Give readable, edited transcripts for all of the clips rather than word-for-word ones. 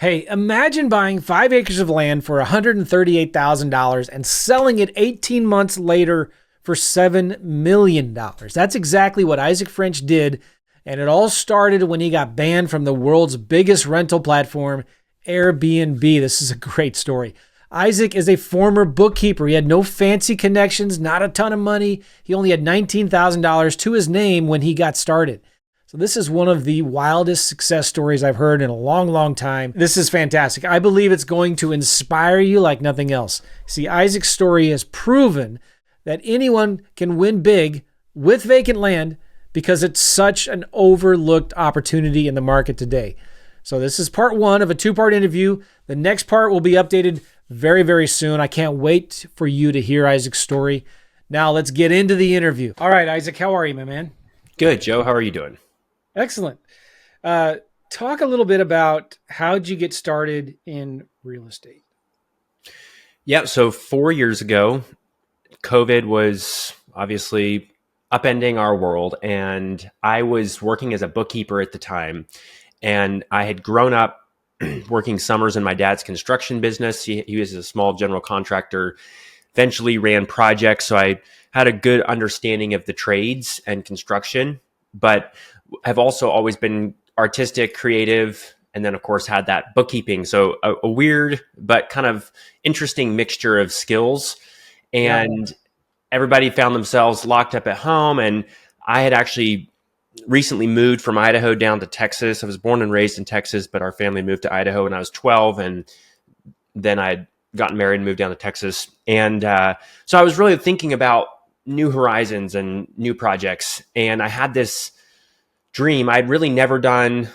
Hey, imagine buying 5 acres of land for $138,000 and selling it 18 months later for $7 million. That's exactly what Isaac French did. And it all started when he got banned from the world's biggest rental platform, Airbnb. This is a great story. Isaac is a former bookkeeper. He had no fancy connections, not a ton of money. He only had $19,000 to his name when he got started. So this is one of the wildest success stories I've heard in a long, long time. This is fantastic. I believe it's going to inspire you like nothing else. See, Isaac's story has proven that anyone can win big with vacant land because it's such an overlooked opportunity in the market today. So this is part one of a two-part interview. The next part will be updated very, very soon. I can't wait for you to hear Isaac's story. Now let's get into the interview. All right, Isaac, how are you, my man? Good, Joe. How are you doing? Excellent. Talk a little bit about how'd you get started in real estate? Yeah, so 4 years ago, COVID was obviously upending our world, and I was working as a bookkeeper at the time, and I had grown up working summers in my dad's construction business. He was a small general contractor, eventually ran projects, so I had a good understanding of the trades and construction, but have also always been artistic, creative, and then of course had that bookkeeping. So a weird but kind of interesting mixture of skills. And everybody found themselves locked up at home. And I had actually recently moved from Idaho down to Texas. I was born and raised in Texas, but our family moved to Idaho when I was 12. And then I'd gotten married and moved down to Texas. And so I was really thinking about new horizons and new projects. And I had this dream. I'd never done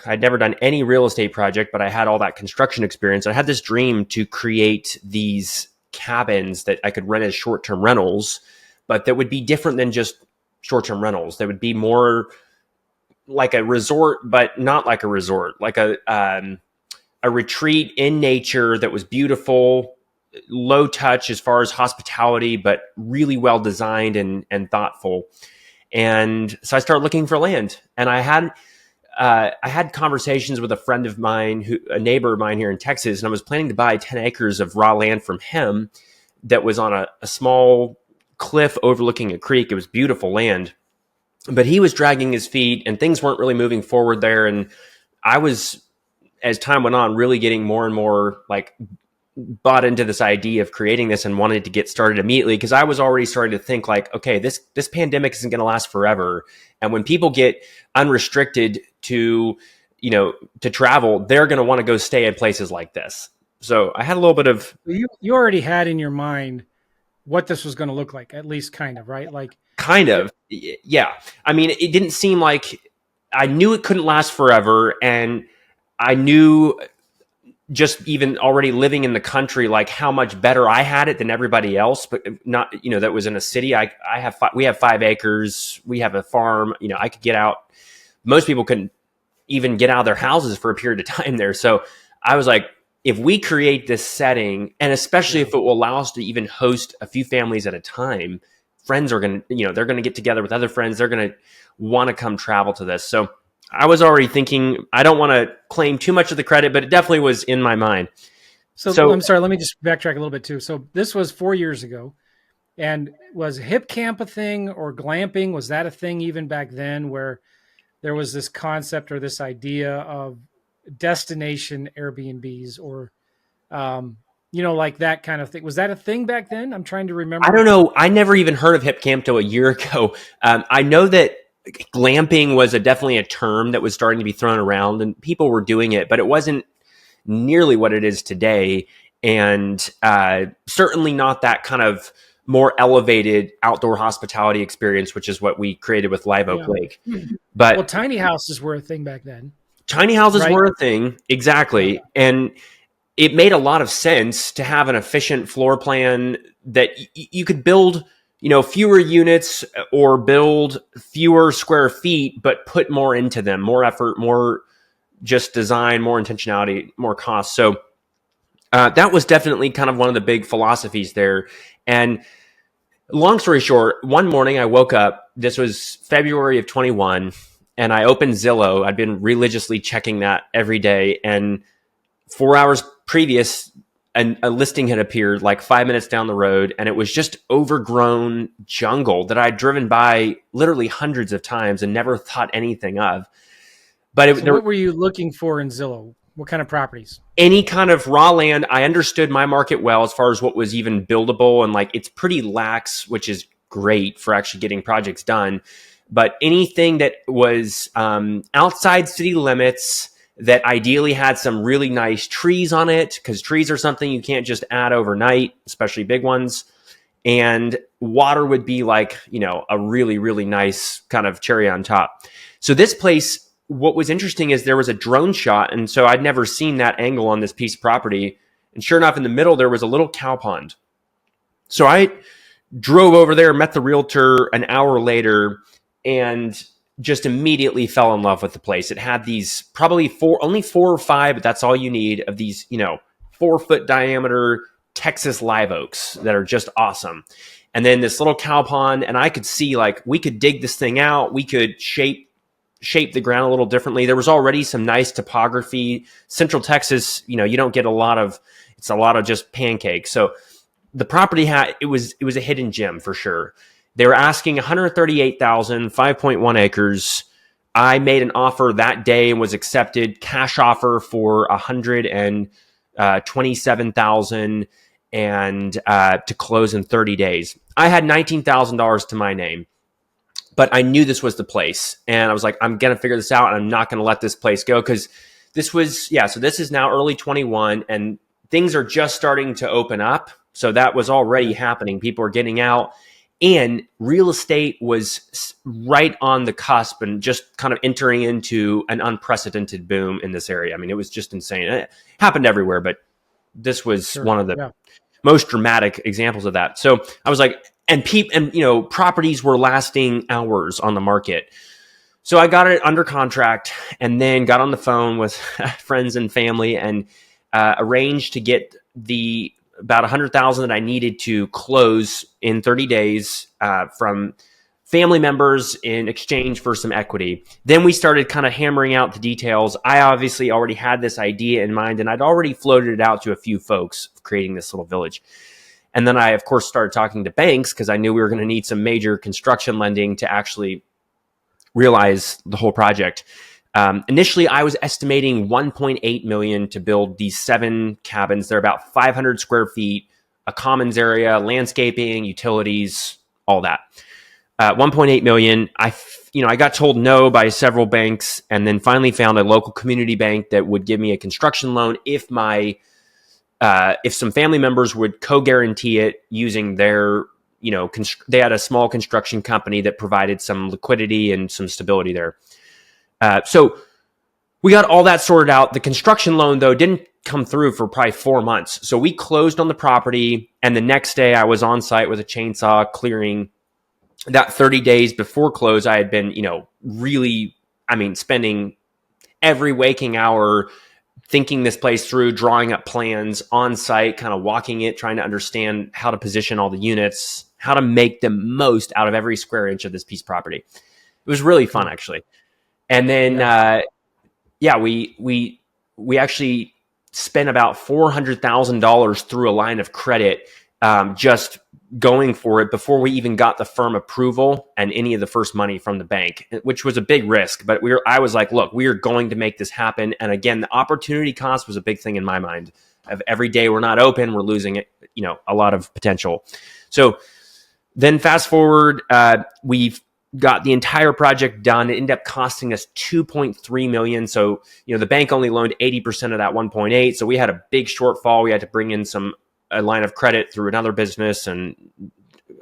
any real estate project, but I had all that construction experience. I had this dream to create these cabins that I could rent as short-term rentals, but that would be different than just short-term rentals. That would be more like a resort, but not like a resort, like a retreat in nature that was beautiful, low touch as far as hospitality, but really well designed and thoughtful. And so I started looking for land, and I had conversations with a friend of mine, a neighbor of mine here in Texas, and I was planning to buy 10 acres of raw land from him that was on a small cliff overlooking a creek. It was beautiful land, but he was dragging his feet and things weren't really moving forward there. And I was, as time went on, really getting more and more like bought into this idea of creating this and wanted to get started immediately, because I was already starting to think like, okay, this pandemic isn't going to last forever. And when people get unrestricted to travel, they're going to want to go stay in places like this. So I had a little bit of... You already had in your mind what this was going to look like, at least kind of, right? Like kind of, yeah. I mean, it didn't seem like... I knew it couldn't last forever. And I knew just even already living in the country, like how much better I had it than everybody else, but not, that was in a city. We have 5 acres. We have a farm, I could get out. Most people couldn't even get out of their houses for a period of time there. So I was like, if we create this setting, and especially if it will allow us to even host a few families at a time, friends are going to, they're going to get together with other friends. They're going to want to come travel to this. So I was already thinking, I don't want to claim too much of the credit, but it definitely was in my mind. So I'm sorry, let me just backtrack a little bit too. So this was 4 years ago. And was hip camp a thing, or glamping? Was that a thing even back then, where there was this concept or this idea of destination Airbnbs, or, like that kind of thing? Was that a thing back then? I'm trying to remember. I don't know. I never even heard of hip camp till a year ago. I know that glamping was definitely a term that was starting to be thrown around, and people were doing it, but it wasn't nearly what it is today. And certainly not that kind of more elevated outdoor hospitality experience, which is what we created with Live Oak Lake. But tiny houses were a thing back then. Tiny houses were a thing. Exactly. Yeah. And it made a lot of sense to have an efficient floor plan that you could build, fewer units or build fewer square feet, but put more into them, more effort, more just design, more intentionality, more cost. So that was definitely kind of one of the big philosophies there. And long story short, one morning I woke up, this was February of 21, and I opened Zillow. I'd been religiously checking that every day. And 4 hours previous, and a listing had appeared like 5 minutes down the road, and it was just overgrown jungle that I'd driven by literally hundreds of times and never thought anything of. But So what were you looking for in Zillow? What kind of properties? any kind of raw land. I understood my market well as far as what was even buildable, and like it's pretty lax, which is great for actually getting projects done. But anything that was outside city limits, that ideally had some really nice trees on it, because trees are something you can't just add overnight, especially big ones. And water would be like, a really, really nice kind of cherry on top. So this place, what was interesting is there was a drone shot. And so I'd never seen that angle on this piece of property. And sure enough, in the middle, there was a little cow pond. So I drove over there, met the realtor an hour later, and just immediately fell in love with the place. It had these probably only 4 or 5, but that's all you need, of these, 4-foot diameter Texas live oaks that are just awesome. And then this little cow pond, and I could see like we could dig this thing out. We could shape the ground a little differently. There was already some nice topography. Central Texas, you don't get it's a lot of just pancakes. So the property it was a hidden gem for sure. They were asking $138,000, 5.1 acres. I made an offer that day and was accepted. Cash offer for $127,000 and to close in 30 days. I had $19,000 to my name, but I knew this was the place, and I was like, I'm gonna figure this out, and I'm not gonna let this place go, because this was So this is now early 21, and things are just starting to open up. So that was already happening. People are getting out. And real estate was right on the cusp and just kind of entering into an unprecedented boom in this area. I mean, it was just insane. It happened everywhere, but this was one of the most dramatic examples of that. So I was like, and properties were lasting hours on the market. So I got it under contract, and then got on the phone with friends and family, and arranged to get about $100,000 that I needed to close in 30 days from family members in exchange for some equity. Then we started kind of hammering out the details. I obviously already had this idea in mind, and I'd already floated it out to a few folks creating this little village. And then I, of course, started talking to banks, because I knew we were going to need some major construction lending to actually realize the whole project. Initially, I was estimating $1.8 million to build these 7 cabins. They're about 500 square feet, a commons area, landscaping, utilities, all that. 1.8 million. I got told no by several banks, and then finally found a local community bank that would give me a construction loan if some family members would co-guarantee it using their, they had a small construction company that provided some liquidity and some stability there. So we got all that sorted out. The construction loan, though, didn't come through for probably 4 months. So we closed on the property, and the next day I was on site with a chainsaw clearing. That 30 days before close, I had been, really, spending every waking hour thinking this place through, drawing up plans on site, kind of walking it, trying to understand how to position all the units, how to make the most out of every square inch of this piece of property. It was really fun, actually. And then, we actually spent about $400,000 through a line of credit, just going for it before we even got the firm approval and any of the first money from the bank, which was a big risk. But I was like, look, we are going to make this happen. And again, the opportunity cost was a big thing in my mind. Of every day we're not open, we're losing it, a lot of potential. So then fast forward, we've got the entire project done. It ended up costing us $2.3 million. So, the bank only loaned 80% of that 1.8. So we had a big shortfall. We had to bring in a line of credit through another business and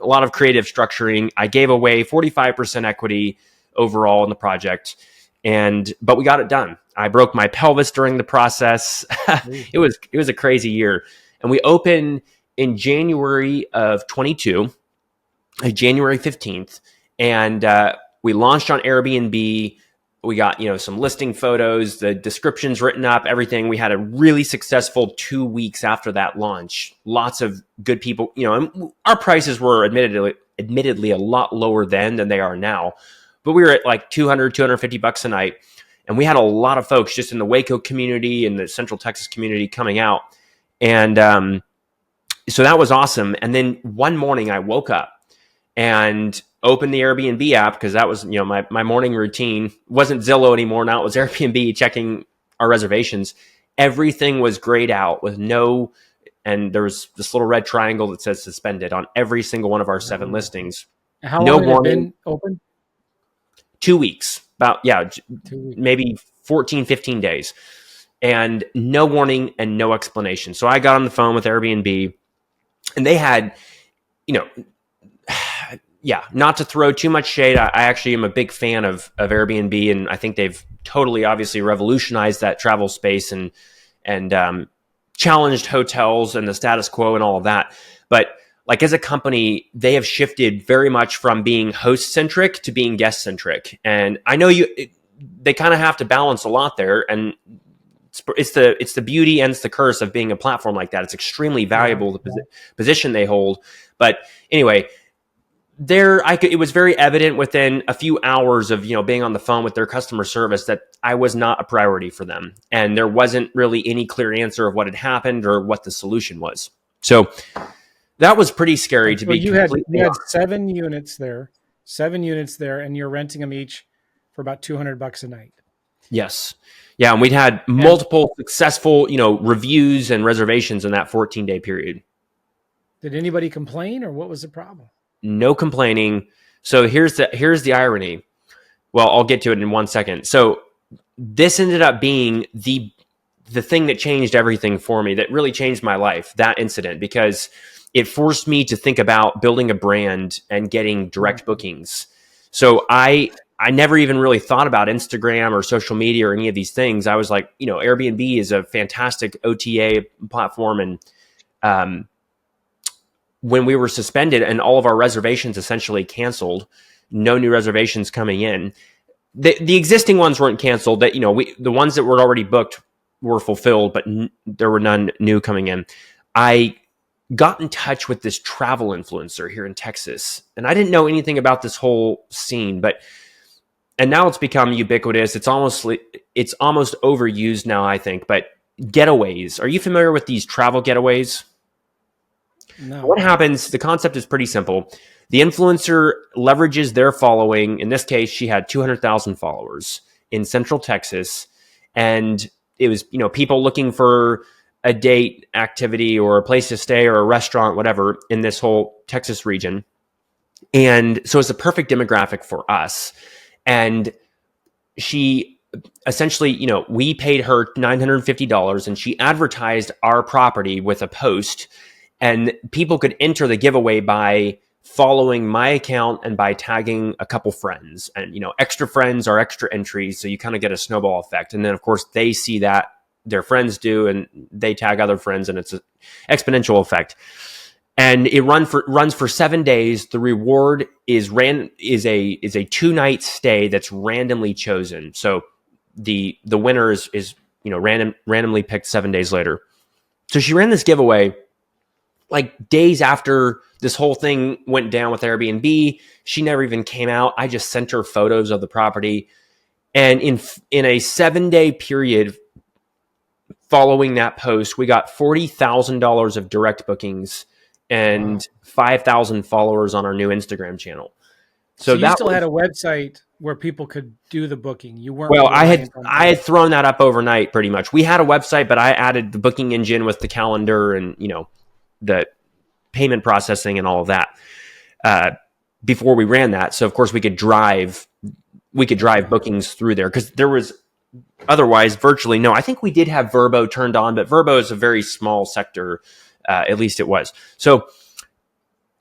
a lot of creative structuring. I gave away 45% equity overall in the project, but we got it done. I broke my pelvis during the process. It was a crazy year. And we opened in January of 22, January 15th. And we launched on Airbnb. We got, some listing photos, the descriptions written up, everything. We had a really successful 2 weeks after that launch. Lots of good people, and our prices were admittedly a lot lower then than they are now. But we were at like $200, $250 a night. And we had a lot of folks just in the Waco community and the Central Texas community coming out. And so that was awesome. And then one morning I woke up and opened the Airbnb app, because that was, my morning routine. Wasn't Zillow anymore. Now it was Airbnb, checking our reservations. Everything was grayed out with no, and there was this little red triangle that says suspended on every single one of our 7 listings. How long had it been open? 2 weeks, about, 2 weeks. maybe 14, 15 days. And no warning and no explanation. So I got on the phone with Airbnb, and they had, not to throw too much shade, I actually am a big fan of Airbnb, and I think they've totally, obviously revolutionized that travel space and challenged hotels and the status quo and all of that. But like, as a company, they have shifted very much from being host centric to being guest centric. And I know they kind of have to balance a lot there. And it's the beauty and it's the curse of being a platform like that. It's extremely valuable, the position they hold. But anyway, it was very evident within a few hours of, being on the phone with their customer service that I was not a priority for them. And there wasn't really any clear answer of what had happened or what the solution was. So that was pretty scary to be. You had 7 units there, and you're renting them each for about $200 a night. Yes. Yeah. And we'd had multiple successful, reviews and reservations in that 14-day period. Did anybody complain, or what was the problem? No complaining. So here's the irony. Well, I'll get to it in 1 second. So this ended up being the thing that changed everything for me, that really changed my life, that incident, because it forced me to think about building a brand and getting direct bookings. So I never even really thought about Instagram or social media or any of these things. I was like, Airbnb is a fantastic OTA platform. And when we were suspended and all of our reservations essentially canceled, no new reservations coming in, the existing ones weren't canceled. That the ones that were already booked were fulfilled, but there were none new coming in. I got in touch with this travel influencer here in Texas, and I didn't know anything about this whole scene, and now it's become ubiquitous. It's almost overused now, I think. But getaways, are you familiar with these travel getaways? No. What happens, the concept is pretty simple. The influencer leverages their following. In this case, she had 200,000 followers in Central Texas. And it was, people looking for a date, activity, or a place to stay, or a restaurant, whatever, in this whole Texas region. And so it's a perfect demographic for us. And she essentially, we paid her $950, and she advertised our property with a post. And people could enter the giveaway by following my account and by tagging a couple friends. And, extra friends are extra entries. So you kind of get a snowball effect. And then, of course, they see that their friends do, and they tag other friends, and it's an exponential effect. And it runs for 7 days. The reward is a 2-night stay that's randomly chosen. So the winner is randomly picked 7 days later. So she ran this giveaway like days after this whole thing went down with Airbnb. She never even came out. I just sent her photos of the property. And in a 7-day period following that post, we got $40,000 of direct bookings and 5,000 followers on our new Instagram channel. So you still had a website where people could do the booking. You weren't. Well, I had thrown that up overnight pretty much. We had a website, but I added the booking engine with the calendar and, the payment processing and all of that before we ran that. So of course we could drive bookings through there, because there was otherwise virtually no. I think we did have Verbo turned on, but Verbo is a very small sector. At least it was. So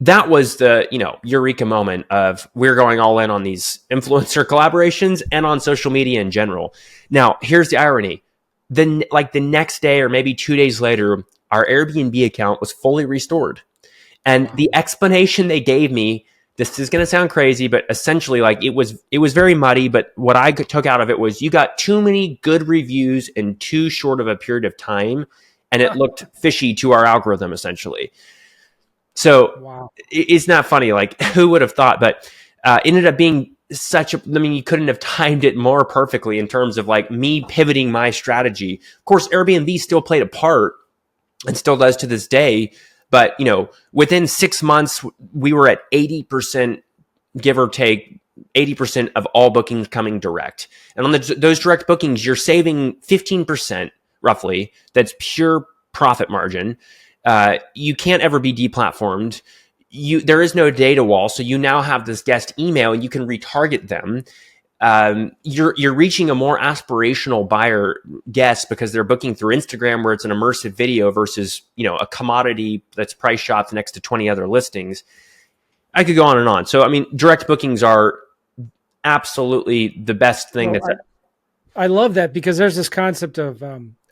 that was the, eureka moment of we're going all in on these influencer collaborations and on social media in general. Now, here's the irony. The next day or maybe 2 days later, our Airbnb account was fully restored. And the explanation they gave me, this is going to sound crazy, but essentially it was very muddy. But what I took out of it was, you got too many good reviews in too short of a period of time, and it looked fishy to our algorithm essentially. So It's not funny. Who would have thought? But ended up being I mean, you couldn't have timed it more perfectly in terms of like me pivoting my strategy. Of course, Airbnb still played a part and still does to this day. But, within 6 months, we were at 80%, give or take 80% of all bookings coming direct. And on those direct bookings, you're saving 15% roughly. That's pure profit margin. You can't ever be deplatformed. There is no data wall. So you now have this guest email and you can retarget them. You're reaching a more aspirational buyer guest because they're booking through Instagram where it's an immersive video versus, a commodity that's price shopped next to 20 other listings. I could go on and on. So, I mean, direct bookings are absolutely the best thing. Well, I love that because there's this concept of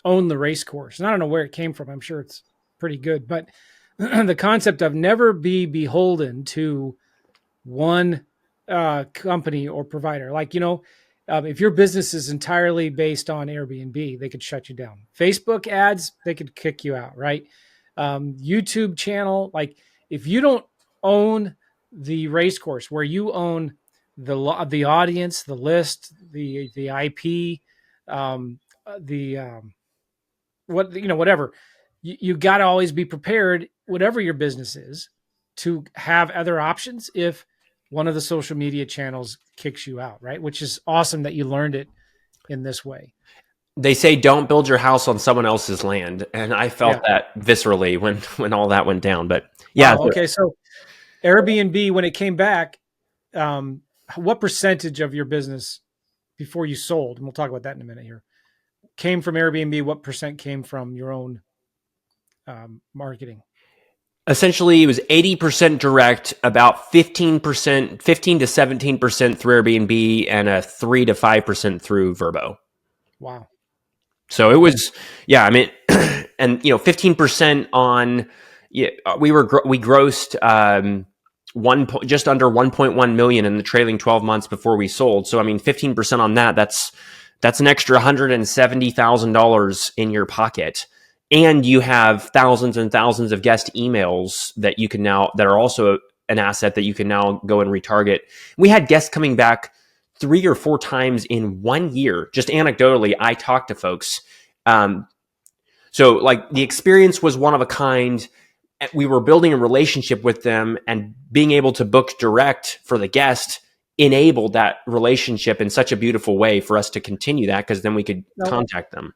own the race course. And I don't know where it came from. I'm sure it's pretty good, but the concept of never be beholden to one company or provider. Like, if your business is entirely based on Airbnb, they could shut you down. Facebook ads, they could kick you out, right? YouTube channel, like if you don't own the race course where you own the audience, the list, the IP, whatever, you got to always be prepared, whatever your business is, to have other options if one of the social media channels kicks you out, right? Which is awesome that you learned it in this way. They say don't build your house on someone else's land, and I felt that viscerally when all that went down. But yeah, wow, okay. So Airbnb, when it came back, what percentage of your business before you sold, and we'll talk about that in a minute here, came from Airbnb? What percent came from your own marketing? Essentially, it was 80% direct, about 15% to 17% through Airbnb, and a 3 to 5% through Vrbo. Wow. So it was, I mean, and 15% on, we grossed just under 1.1 million in the trailing 12 months before we sold. So I mean, 15% on that's an extra $170,000 in your pocket. And you have thousands and thousands of guest emails that are also an asset that you can now go and retarget. We had guests coming back 3 or 4 times in 1 year. Just anecdotally, I talked to folks. So like the experience was one of a kind. We were building a relationship with them, and being able to book direct for the guest enabled that relationship in such a beautiful way for us to continue that, because then we could contact them.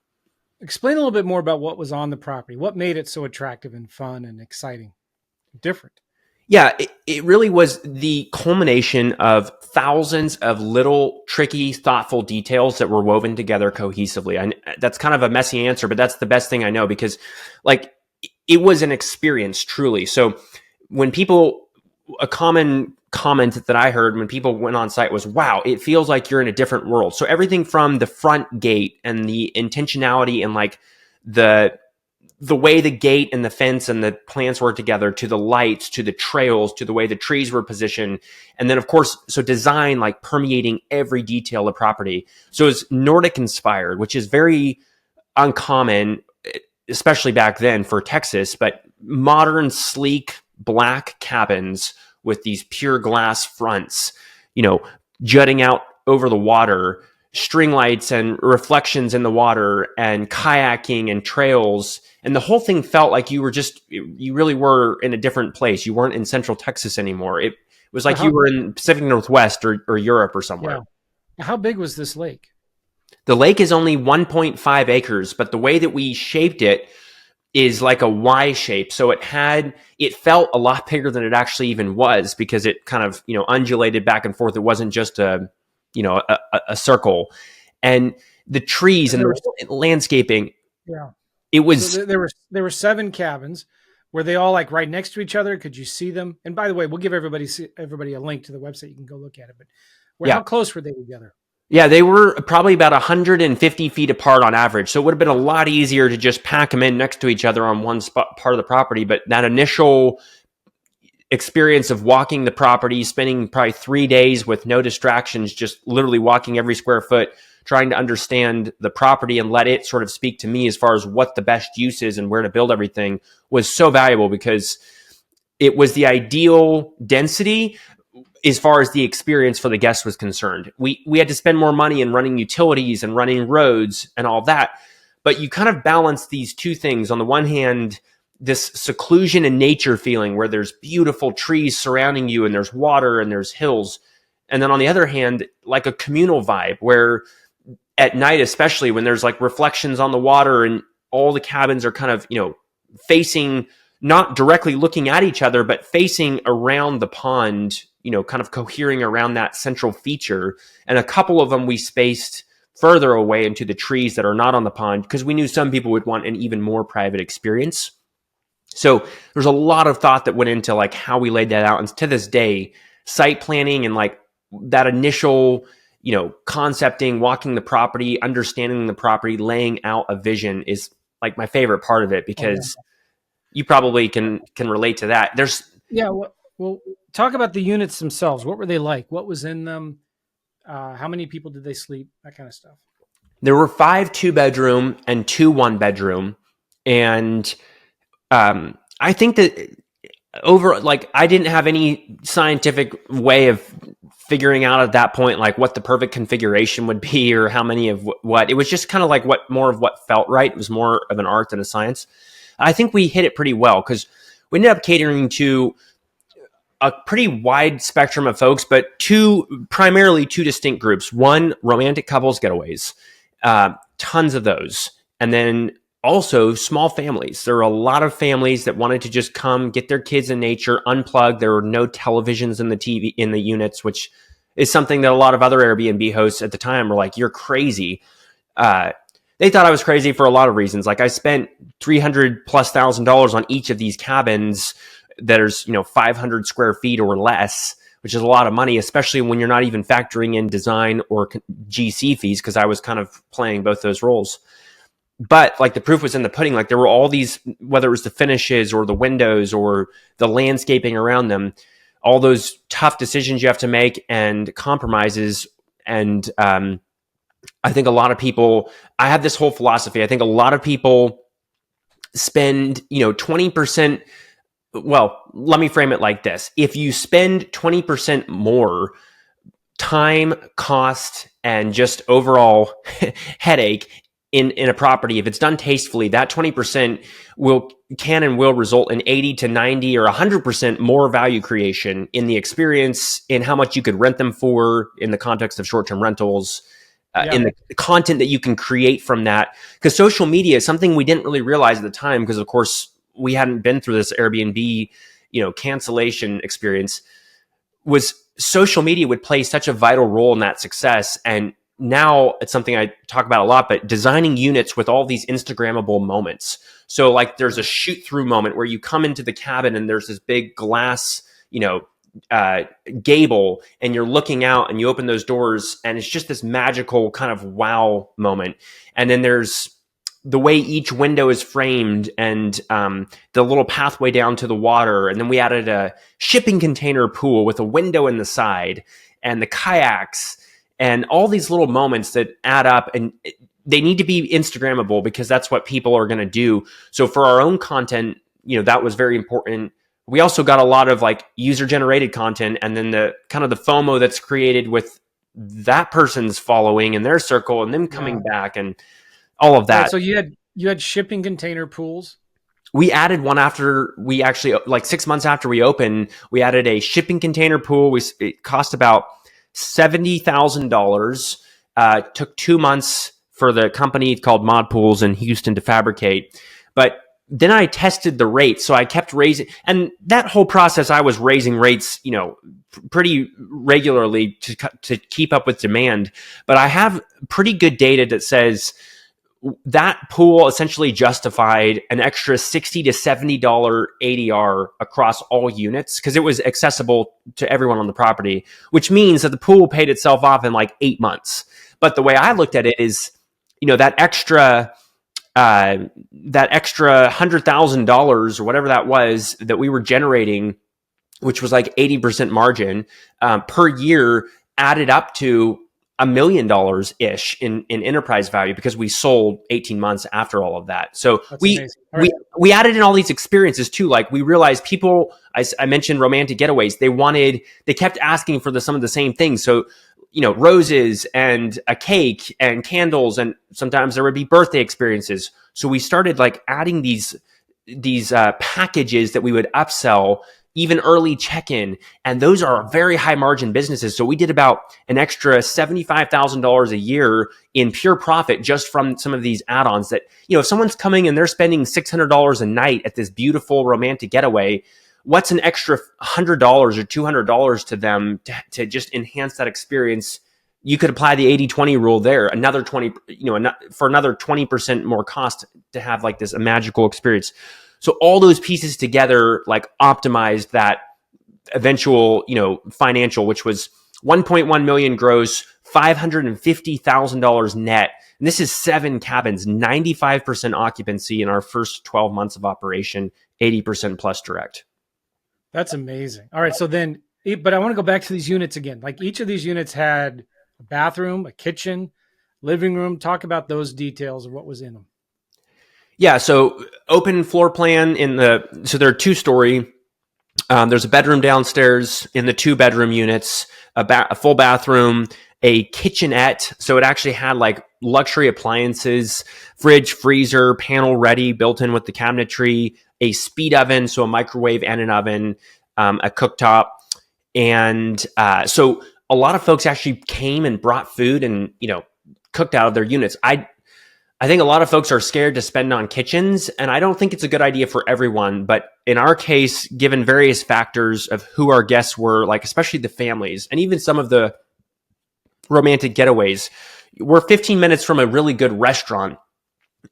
Explain a little bit more about what was on the property. What made it so attractive and fun and exciting, different? Yeah, it really was the culmination of thousands of little tricky, thoughtful details that were woven together cohesively. And that's kind of a messy answer, but that's the best thing I know, because like it was an experience truly. So when a common comment that I heard when people went on site was, wow, it feels like you're in a different world. So everything from the front gate and the intentionality and like the way the gate and the fence and the plants work together, to the lights, to the trails, to the way the trees were positioned. And then of course, so design like permeating every detail of property. So it's Nordic inspired, which is very uncommon, especially back then for Texas, but modern, sleek, black cabins with these pure glass fronts, jutting out over the water, string lights and reflections in the water, and kayaking and trails. And the whole thing felt like you really were in a different place. You weren't in Central Texas anymore. It was like you were in Pacific Northwest or Europe or somewhere. Yeah. How big was this lake? The lake is only 1.5 acres, but the way that we shaped it is like a Y shape. So it felt a lot bigger than it actually even was, because it kind of, undulated back and forth. It wasn't just a circle. And the trees and the landscaping. Yeah. It was, so there were 7 cabins. Were they all like right next to each other? Could you see them? And by the way, we'll give everybody a link to the website. You can go look at it, but how close were they together? Yeah, they were probably about 150 feet apart on average. So it would have been a lot easier to just pack them in next to each other on one part of the property. But that initial experience of walking the property, spending probably 3 days with no distractions, just literally walking every square foot, trying to understand the property and let it sort of speak to me as far as what the best use is and where to build everything, was so valuable, because it was the ideal density, as far as the experience for the guest was concerned. We had to spend more money in running utilities and running roads and all that. But you kind of balance these two things. On the one hand, this seclusion and nature feeling where there's beautiful trees surrounding you and there's water and there's hills. And then on the other hand, like a communal vibe where at night, especially when there's like reflections on the water and all the cabins are kind of, facing, not directly looking at each other, but facing around the pond, kind of cohering around that central feature. And a couple of them we spaced further away into the trees that are not on the pond because we knew some people would want an even more private experience. So there's a lot of thought that went into like how we laid that out. And to this day, site planning and like that initial, concepting, walking the property, understanding the property, laying out a vision is like my favorite part of it because you probably can relate to that. Well, talk about the units themselves. What were they like? What was in them? How many people did they sleep? That kind of stuff. There were 5 2-bedroom and 2 1-bedroom. And I think that I didn't have any scientific way of figuring out at that point, like what the perfect configuration would be or how many of what. It was just kind of like more of what felt right. It was more of an art than a science. I think we hit it pretty well because we ended up catering to a pretty wide spectrum of folks, but primarily two distinct groups. One, romantic couples getaways, tons of those. And then also small families. There are a lot of families that wanted to just come get their kids in nature, unplug. There were no televisions in the units, which is something that a lot of other Airbnb hosts at the time were like, "You're crazy." They thought I was crazy for a lot of reasons. Like I spent $300,000+ on each of these cabins that is, 500 square feet or less, which is a lot of money, especially when you're not even factoring in design or GC fees, because I was kind of playing both those roles. But like the proof was in the pudding. Like there were all these, whether it was the finishes or the windows or the landscaping around them, all those tough decisions you have to make and compromises. And I think a lot of people, I have this whole philosophy. I think a lot of people spend, 20%. Well, let me frame it like this. If you spend 20% more time, cost, and just overall headache in a property, if it's done tastefully, that 20% can and will result in 80 to 90 or 100% more value creation in the experience, in how much you could rent them for in the context of short-term rentals, in the content that you can create from that. Because social media is something we didn't really realize at the time, because of course we hadn't been through this Airbnb, cancellation experience. Was social media would play such a vital role in that success. And now it's something I talk about a lot, but designing units with all these Instagrammable moments. So like there's a shoot through moment where you come into the cabin and there's this big glass, gable, and you're looking out and you open those doors and it's just this magical kind of wow moment. And then there's the way each window is framed and the little pathway down to the water. And then we added a shipping container pool with a window in the side and the kayaks and all these little moments that add up, and they need to be Instagrammable because that's what people are going to do. So for our own content, that was very important. We also got a lot of like user generated content, and then the kind of the FOMO that's created with that person's following and their circle and them coming back and all of that. Right, so you had shipping container pools. We added one after we actually, like 6 months after we opened, we added a shipping container pool. It cost about $70,000. Took 2 months for the company called Mod Pools in Houston to fabricate. But then I tested the rates. So I kept raising, and that whole process, I was raising rates, pretty regularly to keep up with demand. But I have pretty good data that says that pool essentially justified an extra $60 to $70 ADR across all units because it was accessible to everyone on the property, which means that the pool paid itself off in like 8 months. But the way I looked at it is, that extra $100,000 or whatever that was that we were generating, which was like 80% margin per year, added up to $1 million ish in enterprise value because we sold 18 months after all of that. So That's amazing. All right. we added in all these experiences too. Like we realized people, I mentioned romantic getaways. They kept asking for some of the same things. So, roses and a cake and candles, and sometimes there would be birthday experiences. So we started like adding these packages that we would upsell, even early check-in, and those are very high margin businesses. So we did about an extra $75,000 a year in pure profit just from some of these add-ons that, if someone's coming and they're spending $600 a night at this beautiful romantic getaway, what's an extra $100 or $200 to them to just enhance that experience? You could apply the 80-20 rule there, another 20, for another 20% more cost to have like this a magical experience. So all those pieces together, like optimized that eventual, financial, which was 1.1 million gross, $550,000 net. And this is 7 cabins, 95% occupancy in our first 12 months of operation, 80% plus direct. That's amazing. All right. So then, but I want to go back to these units again. Like each of these units had a bathroom, a kitchen, living room. Talk about those details of what was in them. Yeah. So open floor plan so they're 2-story. There's a bedroom downstairs in the 2-bedroom units, a full bathroom, a kitchenette. So it actually had like luxury appliances, fridge, freezer, panel ready, built in with the cabinetry, a speed oven, so a microwave and an oven, a cooktop. And so a lot of folks actually came and brought food and, cooked out of their units. I think a lot of folks are scared to spend on kitchens, and I don't think it's a good idea for everyone. But in our case, given various factors of who our guests were, like especially the families and even some of the romantic getaways, we're 15 minutes from a really good restaurant.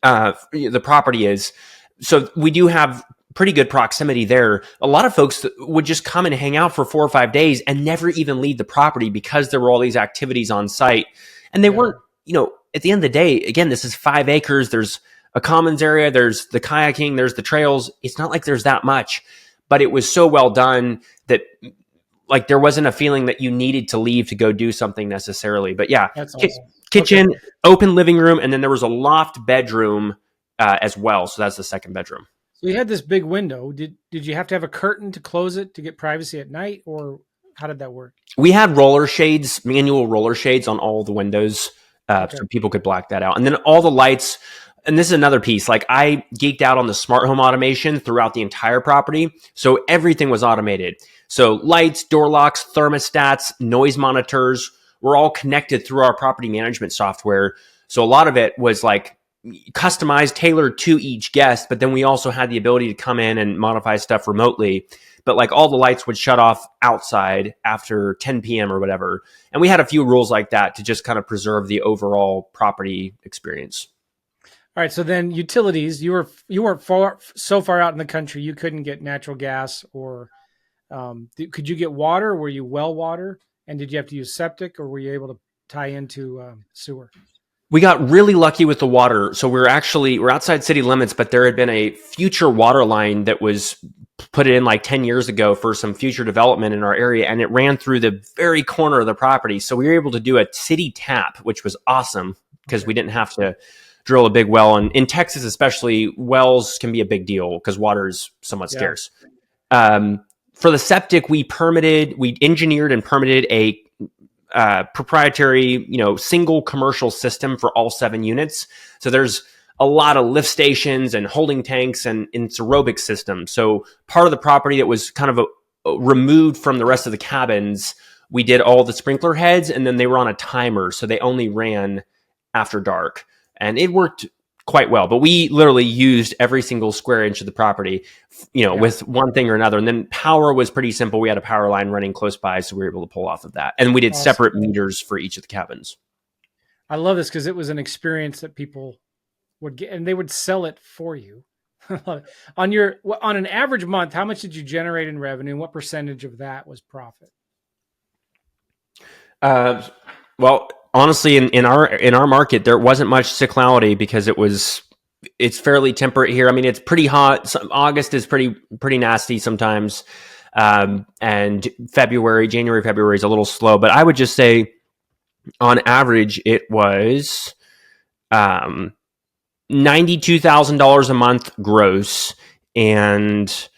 The property is. So we do have pretty good proximity there. A lot of folks would just come and hang out for 4 or 5 days and never even leave the property because there were all these activities on site. And they weren't, at the end of the day, again, this is 5 acres. There's a commons area. There's the kayaking. There's the trails. It's not like there's that much, but it was so well done that like there wasn't a feeling that you needed to leave to go do something necessarily. But yeah, that's awesome. Kitchen, okay. Open living room, and then there was a loft bedroom as well. So that's the second bedroom. So you had this big window. Did you have to have a curtain to close it to get privacy at night, or how did that work? We had manual roller shades on all the windows, so people could black that out. And then all the lights, and this is another piece, like I geeked out on the smart home automation throughout the entire property. So everything was automated. So lights, door locks, thermostats, noise monitors were all connected through our property management software. So a lot of it was like customized, tailored to each guest, but then we also had the ability to come in and modify stuff remotely. But like all the lights would shut off outside after 10 p.m. or whatever. And we had a few rules like that to just kind of preserve the overall property experience. All right. So then utilities, you were so far out in the country, you couldn't get natural gas or could you get water? Were you well water? And did you have to use septic, or were you able to tie into sewer? We got really lucky with the water. So we're outside city limits, but there had been a future water line that was put in like 10 years ago for some future development in our area. And it ran through the very corner of the property. So we were able to do a city tap, which was awesome because we didn't have to drill a big well. And in Texas, especially, wells can be a big deal because water is somewhat scarce. For the septic, we engineered and permitted a proprietary, single commercial system for all 7 units. So there's a lot of lift stations and holding tanks, and it's aerobic system. So part of the property that was kind of removed from the rest of the cabins, we did all the sprinkler heads, and then they were on a timer. So they only ran after dark, and it worked quite well. But we literally used every single square inch of the property, with one thing or another. And then power was pretty simple. We had a power line running close by, so we were able to pull off of that. And we did separate meters for each of the cabins. I love this because it was an experience that people would get, and they would sell it for you. On an average month, how much did you generate in revenue? And what percentage of that was profit? Well, honestly, in our market, there wasn't much cyclicality because it's fairly temperate here. I mean, it's pretty hot. August is pretty nasty sometimes. And January, February is a little slow, but I would just say On average, it was $92,000 a month gross and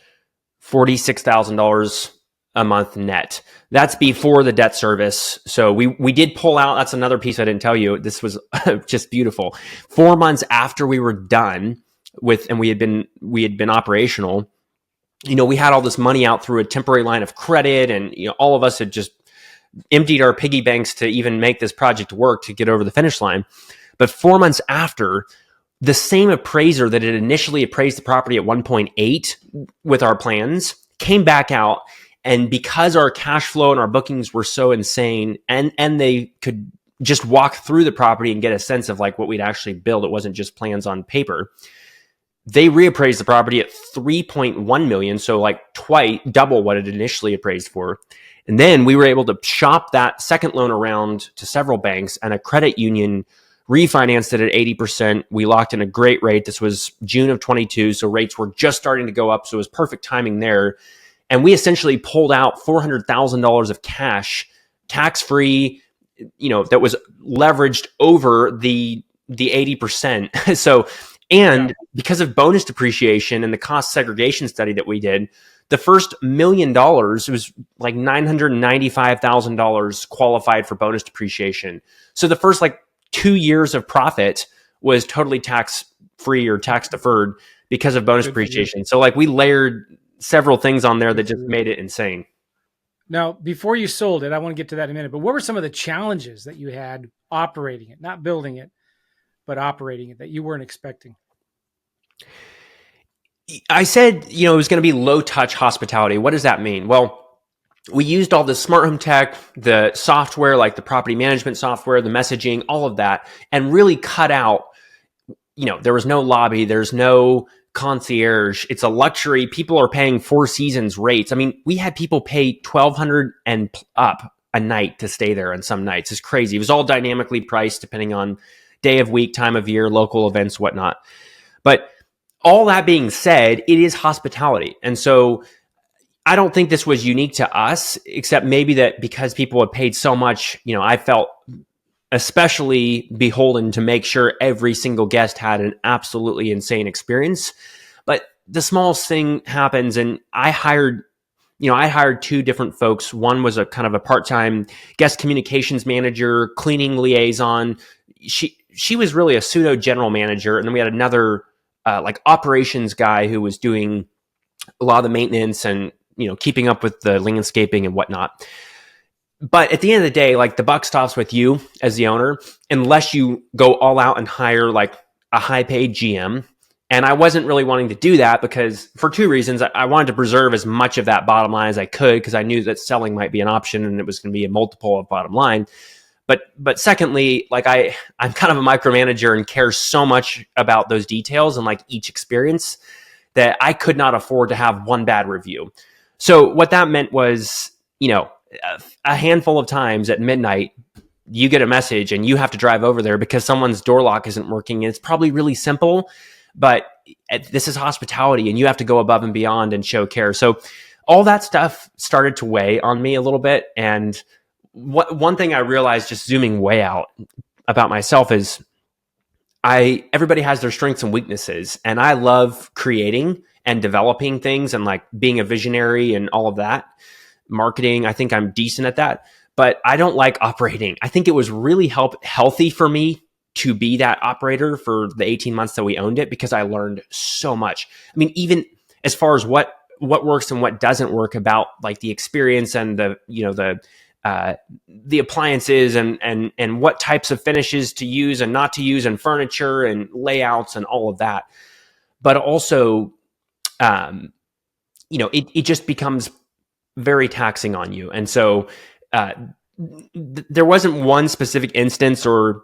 $46,000 a month net. That's before the debt service. So we did pull out. That's another piece I didn't tell you. This was just beautiful. 4 months after we were done with, and we had been operational, we had all this money out through a temporary line of credit, and all of us had just emptied our piggy banks to even make this project work to get over the finish line. But 4 months after, the same appraiser that had initially appraised the property at 1.8 with our plans came back out. And because our cash flow and our bookings were so insane, and they could just walk through the property and get a sense of like what we'd actually build, it wasn't just plans on paper, they reappraised the property at 3.1 million. So like double what it initially appraised for. And then we were able to shop that second loan around to several banks, and a credit union refinanced it at 80%. We locked in a great rate. This was June of 22. So rates were just starting to go up. So it was perfect timing there. And we essentially pulled out $400,000 of cash, tax-free, that was leveraged over the 80%. So, and because of bonus depreciation and the cost segregation study that we did, the first $1 million, it was like $995,000 qualified for bonus depreciation. So the first 2 years of profit was totally tax-free or tax-deferred because of bonus depreciation. So we layered several things on there that just made it insane. Now, before you sold it, I want to get to that in a minute, but what were some of the challenges that you had operating it, not building it, but operating it, that you weren't expecting? I said, it was going to be low touch hospitality. What does that mean? Well, we used all the smart home tech, the software, like the property management software, the messaging, all of that, and really cut out, there was no lobby, there's no concierge. It's a luxury. People are paying Four Seasons rates. I mean, we had people pay $1,200 and up a night to stay there on some nights. It's crazy. It was all dynamically priced depending on day of week, time of year, local events, whatnot. But all that being said, it is hospitality. And so I don't think this was unique to us, except maybe that because people had paid so much, I felt especially beholden to make sure every single guest had an absolutely insane experience. But the smallest thing happens, and I hired 2 different folks. One was a kind of a part-time guest communications manager, cleaning liaison. She was really a pseudo general manager. And then we had another operations guy who was doing a lot of the maintenance and, keeping up with the landscaping and whatnot. But at the end of the day, the buck stops with you as the owner, unless you go all out and hire a high paid GM. And I wasn't really wanting to do that because for 2 reasons. I wanted to preserve as much of that bottom line as I could, because I knew that selling might be an option and it was going to be a multiple of bottom line. But secondly, I'm kind of a micromanager and care so much about those details and each experience that I could not afford to have one bad review. So what that meant was, a handful of times at midnight, you get a message and you have to drive over there because someone's door lock isn't working. And it's probably really simple, but this is hospitality and you have to go above and beyond and show care. So all that stuff started to weigh on me a little bit. And one thing I realized, just zooming way out about myself, is everybody has their strengths and weaknesses. And I love creating and developing things and being a visionary and all of that. Marketing, I think I'm decent at that, but I don't like operating. I think it was really healthy for me to be that operator for the 18 months that we owned it, because I learned so much. I mean, even as far as what works and what doesn't work about the experience and the appliances and what types of finishes to use and not to use, and furniture and layouts and all of that. But also, it just becomes very taxing on you. And so there wasn't one specific instance or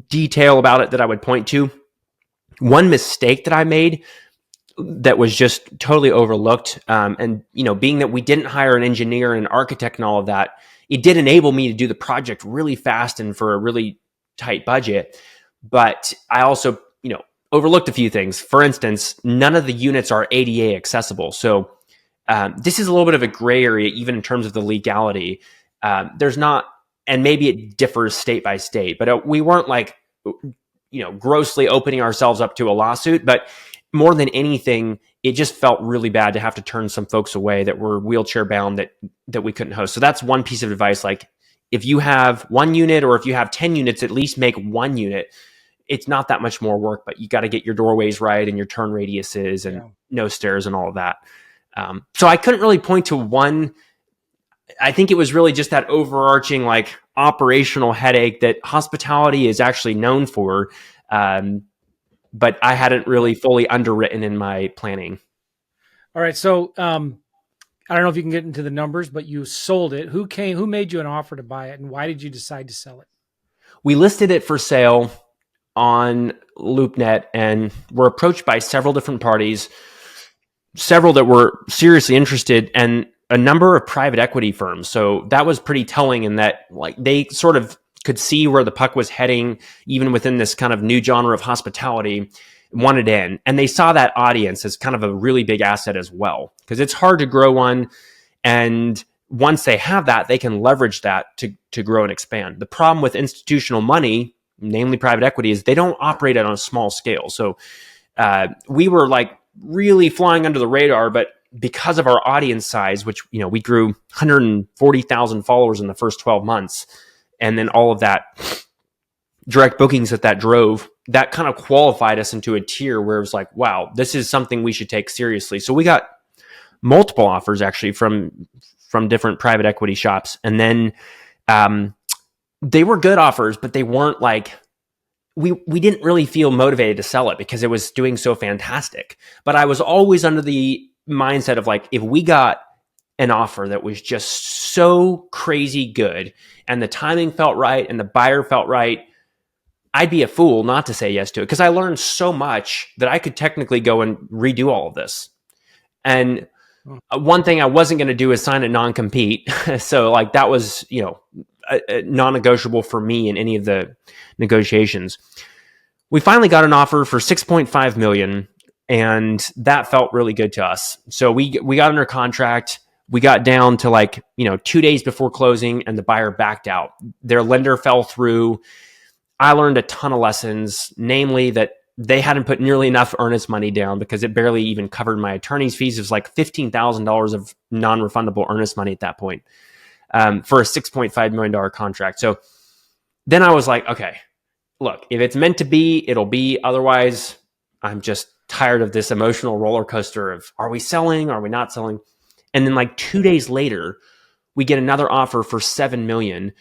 detail about it that I would point to. One mistake that I made that was just totally overlooked, and being that we didn't hire an engineer and an architect and all of that, it did enable me to do the project really fast and for a really tight budget. But I also, overlooked a few things. For instance, none of the units are ADA accessible. So this is a little bit of a gray area, even in terms of the legality. There's not and maybe it differs state by state, but we weren't like, grossly opening ourselves up to a lawsuit. But more than anything, it just felt really bad to have to turn some folks away that were wheelchair bound that we couldn't host. So that's one piece of advice. Like, if you have one unit or if you have 10 units, at least make one unit. It's not that much more work, but you got to get your doorways right and your turn radiuses and no stairs and all of that. So I couldn't really point to one. I think it was really just that overarching like operational headache that hospitality is actually known for. But I hadn't really fully underwritten in my planning. All right. So I don't know if you can get into the numbers, but you sold it. Who made you an offer to buy it, and why did you decide to sell it? We listed it for sale on LoopNet and were approached by several different parties, several that were seriously interested, and a number of private equity firms. So that was pretty telling in that like they sort of could see where the puck was heading, even within this kind of new genre of hospitality, wanted in. And they saw that audience as kind of a really big asset as well, because it's hard to grow one. And once they have that, they can leverage that to grow and expand. The problem with institutional money, namely private equity, is they don't operate on a small scale. So we were like really flying under the radar, but because of our audience size, which, we grew 140,000 followers in the first 12 months, and then all of that direct bookings that drove, that kind of qualified us into a tier where it was like, wow, this is something we should take seriously. So we got multiple offers actually from different private equity shops. And then they were good offers, but they weren't like, we didn't really feel motivated to sell it because it was doing so fantastic. But I was always under the mindset of like, if we got an offer that was just so crazy good and the timing felt right and the buyer felt right, I'd be a fool not to say yes to it, because I learned so much that I could technically go and redo all of this. And one thing I wasn't going to do is sign a non-compete. So like that was, non-negotiable for me in any of the negotiations. We finally got an offer for $6.5 million, and that felt really good to us. So we got under contract. We got down to like, 2 days before closing, and the buyer backed out. Their lender fell through. I learned a ton of lessons, namely that they hadn't put nearly enough earnest money down because it barely even covered my attorney's fees. It was like $15,000 of non-refundable earnest money at that point for a $6.5 million contract. So then I was like, okay, look, if it's meant to be, it'll be. Otherwise, I'm just tired of this emotional roller coaster of, are we selling? Are we not selling? And then like 2 days later, we get another offer for $7 million.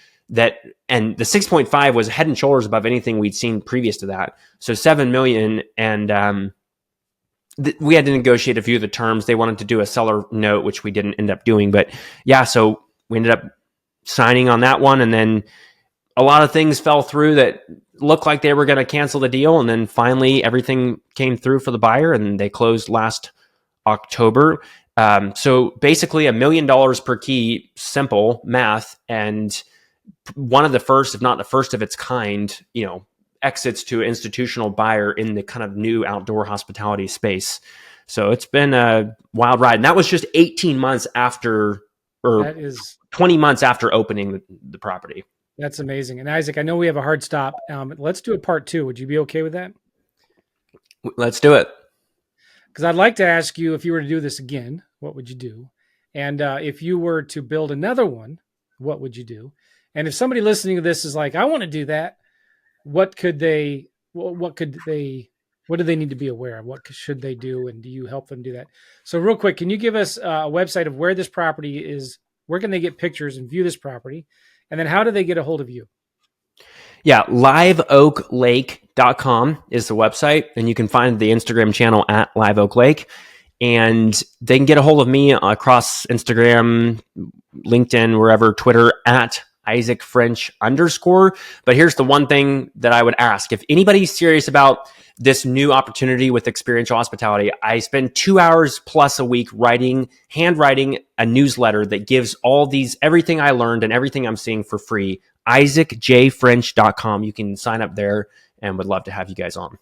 And the 6.5 was head and shoulders above anything we'd seen previous to that. So 7 million. And we had to negotiate a few of the terms. They wanted to do a seller note, which we didn't end up doing. But yeah, so we ended up signing on that one. And then a lot of things fell through that looked like they were going to cancel the deal. And then finally everything came through for the buyer, and they closed last October. So basically $1 million per key, simple math, and one of the first, if not the first of its kind, exits to an institutional buyer in the kind of new outdoor hospitality space. So it's been a wild ride. And that was just 18 months after, or 20 months after opening the property. That's amazing. And Isaac, I know we have a hard stop. Let's do a part 2. Would you be okay with that? Let's do it. Because I'd like to ask you, if you were to do this again, what would you do? And if you were to build another one, what would you do? And if somebody listening to this is like, I want to do that, what do they need to be aware of? What should they do? And do you help them do that? So real quick, can you give us a website of where this property is? Where can they get pictures and view this property? And then how do they get a hold of you? Yeah, liveoaklake.com is the website, and you can find the Instagram channel at Live Oak Lake. And they can get a hold of me across Instagram, LinkedIn, wherever, Twitter, at Isaac French _. But here's the one thing that I would ask. If anybody's serious about this new opportunity with experiential hospitality, I spend 2 hours plus a week handwriting a newsletter that gives everything I learned and everything I'm seeing for free. IsaacJFrench.com. You can sign up there, and would love to have you guys on.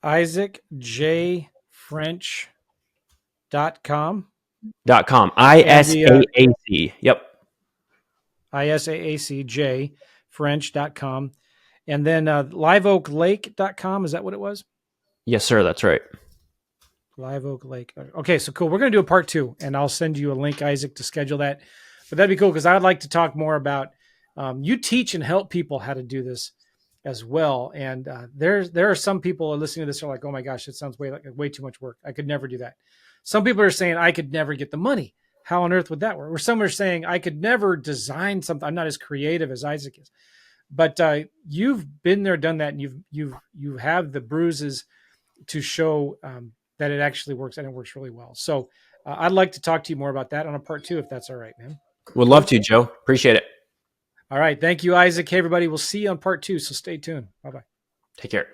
IsaacJFrench.com. .com. ISAAC. Yep. ISAACJ, French.com. And then liveoaklake.com. Is that what it was? Yes, sir. That's right. Live Oak Lake. Okay, so cool. We're going to do a part 2, and I'll send you a link, Isaac, to schedule that. But that'd be cool because I would like to talk more about you teach and help people how to do this as well. And there are some people listening to this are like, oh my gosh, it sounds way too much work. I could never do that. Some people are saying I could never get the money. How on earth would that work? Or some are saying I could never design something. I'm not as creative as Isaac is. But you've been there, done that, and you have the bruises to show that it actually works, and it works really well. So I'd like to talk to you more about that on a part 2, if that's all right, man. Would love to, Joe. Appreciate it. All right. Thank you, Isaac. Hey, everybody. We'll see you on part 2. So stay tuned. Bye-bye. Take care.